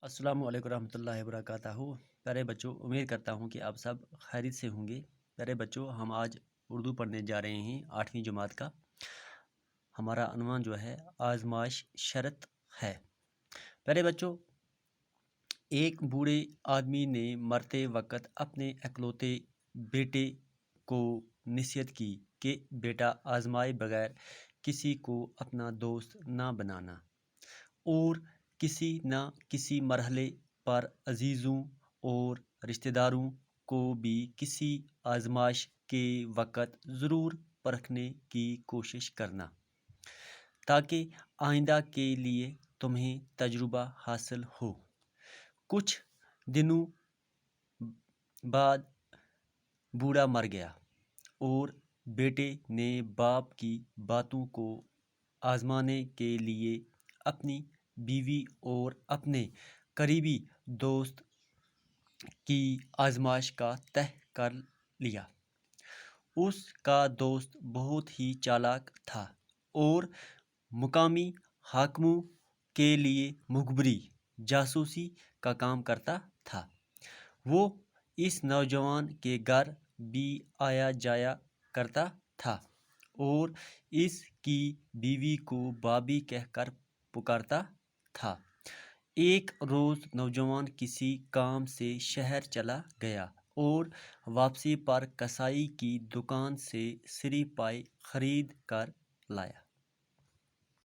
السلام علیکم ورحمۃ اللہ وبرکاتہ۔ پیارے بچوں، امید کرتا ہوں کہ آپ سب خیریت سے ہوں گے۔ پیارے بچوں، ہم آج اردو پڑھنے جا رہے ہیں 8ویں جماعت کا۔ ہمارا عنوان جو ہے آزمائش شرط ہے۔ پیارے بچوں، ایک بوڑھے آدمی نے مرتے وقت اپنے اکلوتے بیٹے کو نصیحت کی کہ بیٹا، آزمائے بغیر کسی کو اپنا دوست نہ بنانا، اور کسی نہ کسی مرحلے پر عزیزوں اور رشتہ داروں کو بھی کسی آزمائش کے وقت ضرور پرکھنے کی کوشش کرنا، تاکہ آئندہ کے لیے تمہیں تجربہ حاصل ہو۔ کچھ دنوں بعد بوڑھا مر گیا، اور بیٹے نے باپ کی باتوں کو آزمانے کے لیے اپنی بیوی اور اپنے قریبی دوست کی آزمائش کا طے کر لیا۔ اس کا دوست بہت ہی چالاک تھا اور مقامی حاکموں کے لیے مخبری جاسوسی کا کام کرتا تھا۔ وہ اس نوجوان کے گھر بھی آیا جایا کرتا تھا اور اس کی بیوی کو بھابی کہہ کر پکارتا تھا۔ ایک روز نوجوان کسی کام سے شہر چلا گیا اور واپسی پر کسائی کی دکان سے سری پائے خرید کر لایا۔